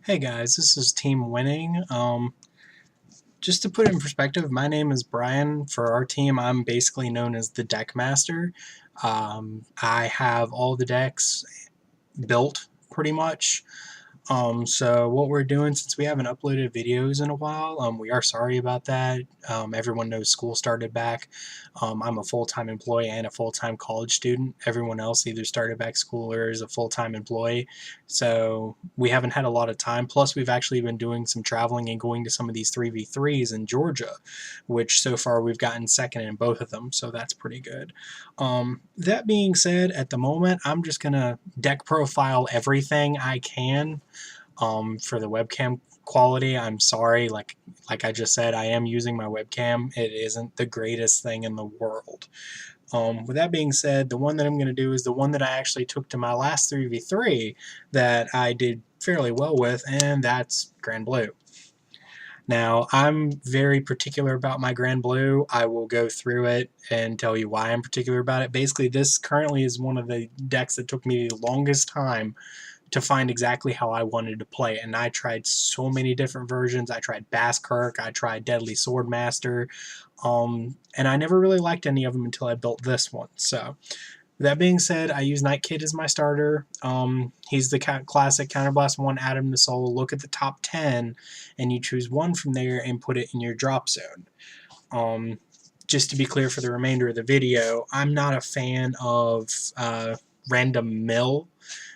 Hey guys, this is Team Winning. Just to put it in perspective, my name is Bryan. For our team, I'm basically known as the deck master. I have all the decks built pretty much. So what we're doing, since we haven't uploaded videos in a while, we are sorry about that. Everyone knows school started back. I'm a full-time employee and a full-time college student. Everyone else either started back school or is a full-time employee. So we haven't had a lot of time. Plus, we've actually been doing some traveling and going to some of these 3v3s in Georgia, which so far we've gotten second in both of them. So that's pretty good. That being said, at the moment, I'm just going to deck profile everything I can. For the webcam quality, I'm sorry. Like I just said, I am using my webcam. It isn't the greatest thing in the world. With that being said, the one that I'm going to do is the one that I actually took to my last 3v3 that I did fairly well with, and that's Granblue. Now, I'm very particular about my Granblue. I will go through it and tell you why I'm particular about it. Basically, this currently is one of the decks that took me the longest time to find exactly how I wanted to play it. And I tried so many different versions. I tried Basskirk, I tried Deadly Swordmaster, and I never really liked any of them until I built this one. So that being said, I use Night Kid as my starter. He's the classic Counterblast 1 Atom to Soul. Look at the top 10, and you choose one from there and put it in your drop zone. Just to be clear for the remainder of the video, I'm not a fan of random mill,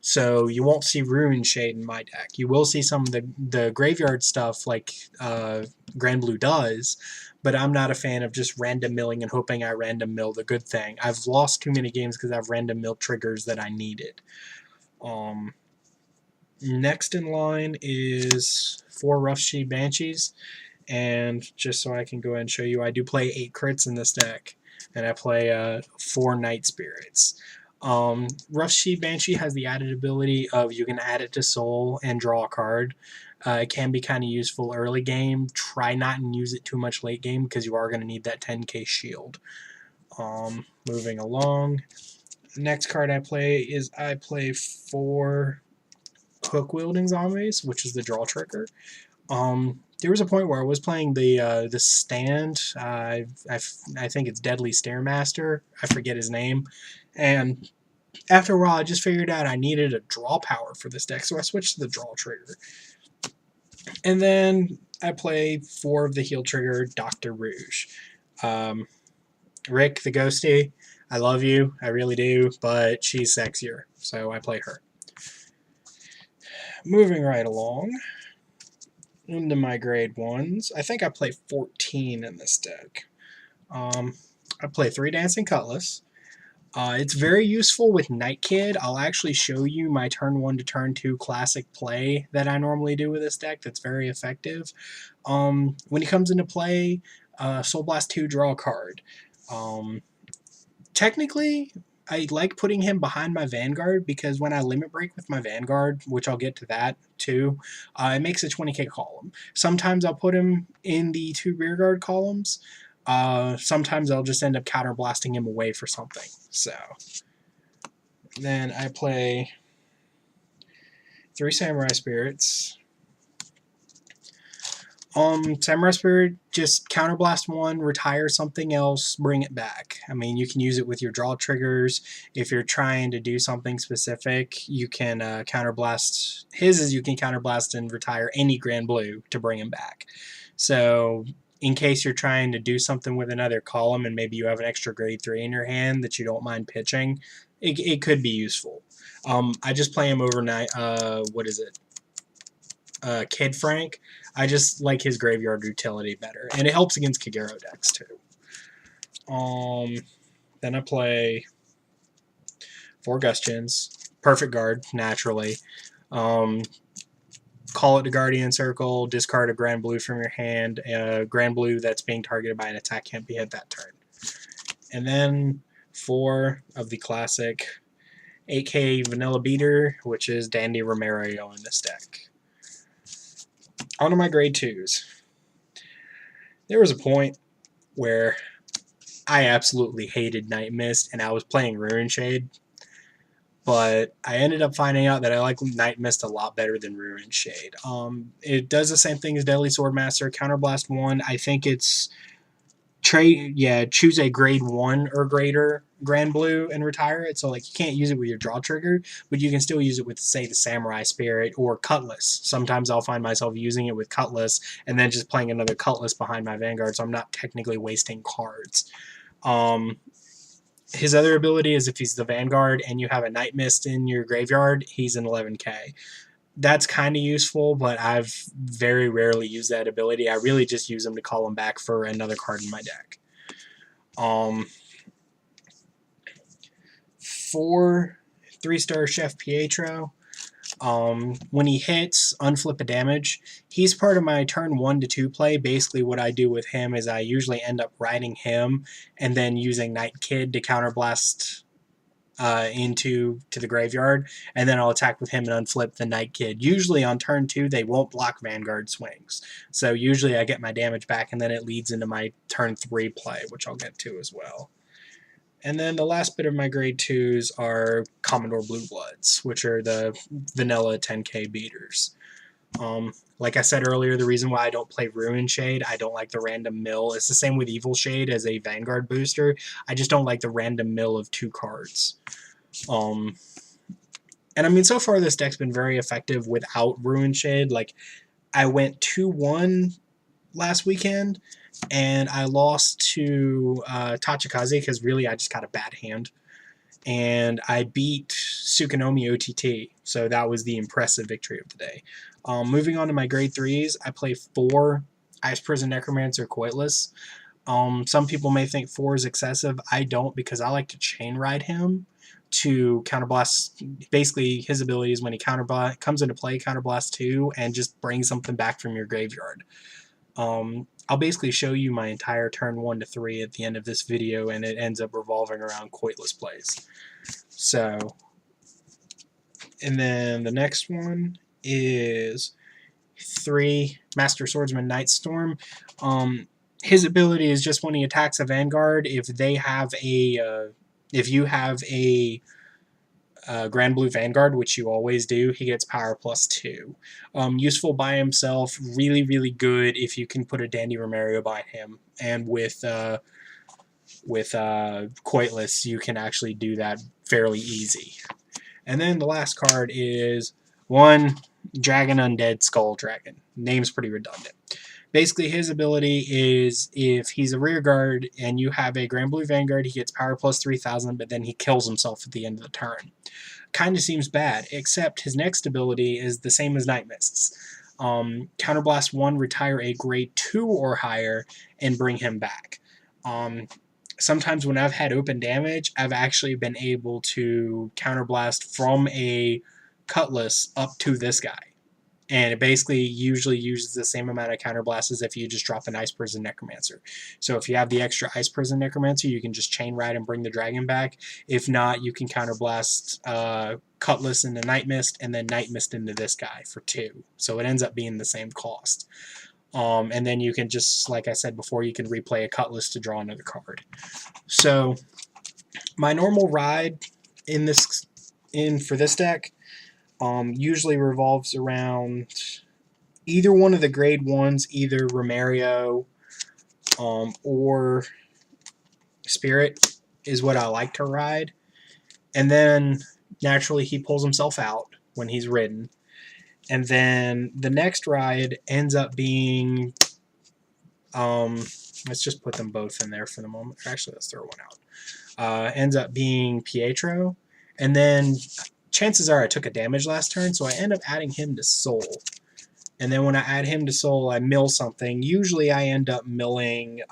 so you won't see Ruin Shade in my deck. You will see some of the graveyard stuff like Granblue does, but I'm not a fan of just random milling and hoping I random mill the good thing. I've lost too many games because I've random mill triggers that I needed. Next in line is 4 Rough Sheet Banshees, and just so I can go ahead and show you, I do play 8 crits in this deck, and I play 4 Night Spirits. Rough Sheet Banshee has the added ability of you can add it to Soul and draw a card. It can be kind of useful early game. Try not and use it too much late game because you are going to need that 10k shield. Moving along. Next card I play is I play 4 Hook Wielding Zombies, which is the draw trigger. There was a point where I was playing the stand. I think it's Deadly Stairmaster. I forget his name. And after a while, I just figured out I needed a draw power for this deck, so I switched to the draw trigger. And then I play 4 of the heal trigger, Dr. Rouge. Rick the Ghosty, I love you, I really do, but she's sexier, so I play her. Moving right along into my grade 1s, I think I play 14 in this deck. I play 3 Dancing Cutlass. It's very useful with Night Kid. I'll actually show you my turn 1 to turn 2 classic play that I normally do with this deck that's very effective. When he comes into play, Soul Blast 2, draw a card. Technically, I like putting him behind my Vanguard because when I limit break with my Vanguard, which I'll get to that too, it makes a 20k column. Sometimes I'll put him in the 2 rearguard columns. Sometimes I'll just end up counterblasting him away for something. So then I play 3 Samurai Spirits. Samurai Spirit, just counterblast 1, retire something else, bring it back. I mean, you can use it with your draw triggers. If you're trying to do something specific, you can counterblast. His is you can counterblast and retire any Granblue to bring him back. So in case you're trying to do something with another column and maybe you have an extra grade 3 in your hand that you don't mind pitching, it could be useful. I just play him overnight. What is it? Kid Frank. I just like his graveyard utility better, and it helps against Kagero decks too. Then I play 4 Gustians, perfect guard naturally. Call it a Guardian Circle, discard a Granblue from your hand. Granblue that's being targeted by an attack can't be hit that turn. And then 4 of the classic 8k Vanilla Beater, which is Dandy Romero in this deck. On to my grade 2s. There was a point where I absolutely hated Night Mist and I was playing Ruin Shade. but I ended up finding out that I like Night Mist a lot better than Ruin Shade. It does the same thing as Deadly Swordmaster. Counterblast 1, I think it's choose a grade 1 or greater Granblue and retire it. So like you can't use it with your draw trigger, but you can still use it with, say, the Samurai Spirit or Cutlass. Sometimes I'll find myself using it with Cutlass and then just playing another Cutlass behind my Vanguard, so I'm not technically wasting cards. His other ability is if he's the Vanguard and you have a Night Mist in your graveyard, he's an 11k. That's kind of useful, but I've very rarely used that ability. I really just use him to call him back for another card in my deck. For 3-star Chef Pietro, when he hits, unflip a damage. He's part of my turn 1 to 2 play. Basically what I do with him is I usually end up riding him and then using Night Kid to counterblast into the graveyard, and then I'll attack with him and unflip the Night Kid. Usually on turn 2 they won't block Vanguard swings, so usually I get my damage back, and then it leads into my turn 3 play, which I'll get to as well. And then the last bit of my grade 2s are Commodore Blue Bloods, which are the vanilla 10k beaters. Like I said earlier, the reason why I don't play Ruin Shade, I don't like the random mill. It's the same with Evil Shade as a Vanguard booster. I just don't like the random mill of 2 cards. And I mean, so far this deck's been very effective without Ruin Shade. Like, I went 2-1 last weekend, and I lost to Tachikaze because really I just got a bad hand. And I beat Tsukunomi OTT, so that was the impressive victory of the day. Moving on to my grade 3s, I play 4 Ice Prison Necromancer Coitless. Some people may think 4 is excessive. I don't, because I like to chain ride him to counterblast. Basically, his ability is when he comes into play, counterblast 2, and just bring something back from your graveyard. I'll basically show you my entire turn 1 to 3 at the end of this video, and it ends up revolving around Coitless plays. So, and then the next one is 3 Master Swordsman Nightstorm. His ability is just when he attacks a Vanguard, if they have a, if you have a Granblue Vanguard, which you always do, he gets power +2. Useful by himself, really, really good if you can put a Dandy Romario by him. And with Coitless, you can actually do that fairly easy. And then the last card is 1 Dragon Undead Skull Dragon. Name's pretty redundant. Basically, his ability is if he's a rear guard and you have a Granblue Vanguard, he gets power +3000, but then he kills himself at the end of the turn. Kind of seems bad, except his next ability is the same as Night Mists. Counterblast 1, retire a grade 2 or higher, and bring him back. Sometimes when I've had open damage, I've actually been able to counterblast from a Cutlass up to this guy. And it basically usually uses the same amount of counterblast as if you just drop an Ice Prison Necromancer. So if you have the extra Ice Prison Necromancer, you can just chain ride and bring the dragon back. If not, you can counterblast Cutlass into Night Mist, and then Night Mist into this guy for 2. So it ends up being the same cost. And then you can just, like I said before, you can replay a Cutlass to draw another card. So my normal ride for this deck usually revolves around either one of the grade 1s, either Romario or Spirit is what I like to ride. And then naturally he pulls himself out when he's ridden. And then the next ride ends up being, let's just put them both in there for the moment. Actually, let's throw one out. Ends up being Pietro. And then chances are I took a damage last turn, so I end up adding him to Soul. And then when I add him to Soul, I mill something. Usually I end up milling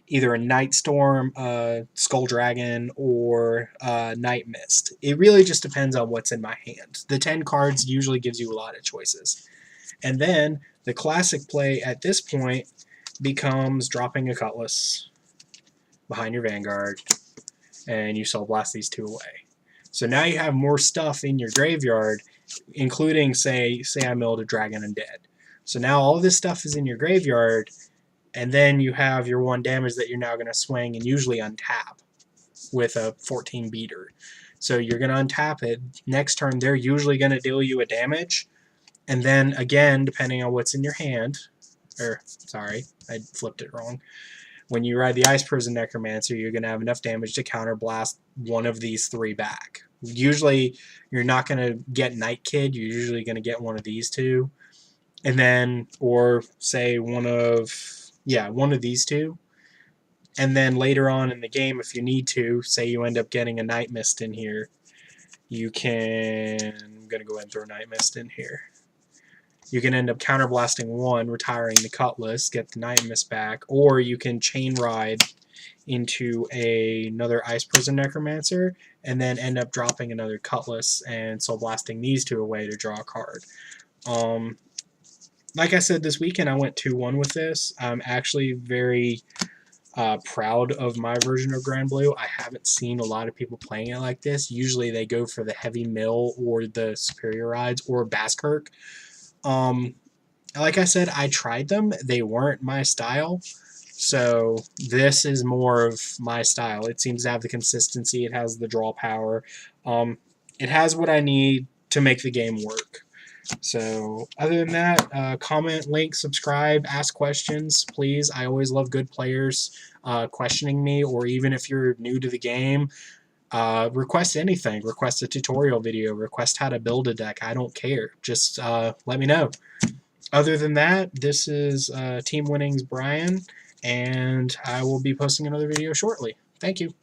either a Nightstorm, Skull Dragon, or Night Mist. It really just depends on what's in my hand. The 10 cards usually gives you a lot of choices. And then the classic play at this point becomes dropping a Cutlass behind your Vanguard, and you Soul Blast these 2 away. So now you have more stuff in your graveyard, including, say I milled a Dragon Undead. So now all this stuff is in your graveyard, and then you have your 1 damage that you're now going to swing and usually untap with a 14 beater. So you're going to untap it. Next turn, they're usually going to deal you a damage. And then again, depending on what's in your hand, or sorry, I flipped it wrong. When you ride the Ice Prison Necromancer, you're going to have enough damage to counterblast one of these 3 back. Usually, you're not going to get Night Kid. You're usually going to get one of these 2. And then, or say one of these 2. And then later on in the game, if you need to, say you end up getting a Night Mist in here, you can... I'm going to go ahead and throw Night Mist in here. You can end up counterblasting 1, retiring the Cutlass, get the Night Mist back, or you can chain ride into another Ice Prison Necromancer and then end up dropping another Cutlass and soul blasting these 2 away to draw a card. Like I said, this weekend I went 2-1 with this. I'm actually very proud of my version of Granblue. I haven't seen a lot of people playing it like this. Usually they go for the heavy mill or the superior rides or Baskirk. Like I said, I tried them. They weren't my style. So this is more of my style. It seems to have the consistency. It has the draw power. It has what I need to make the game work. So other than that, comment, link, subscribe, ask questions, please. I always love good players questioning me, or even if you're new to the game, request anything. Request a tutorial video. Request how to build a deck. I don't care. Just let me know. Other than that, this is Team Winnings Bryan, and I will be posting another video shortly. Thank you.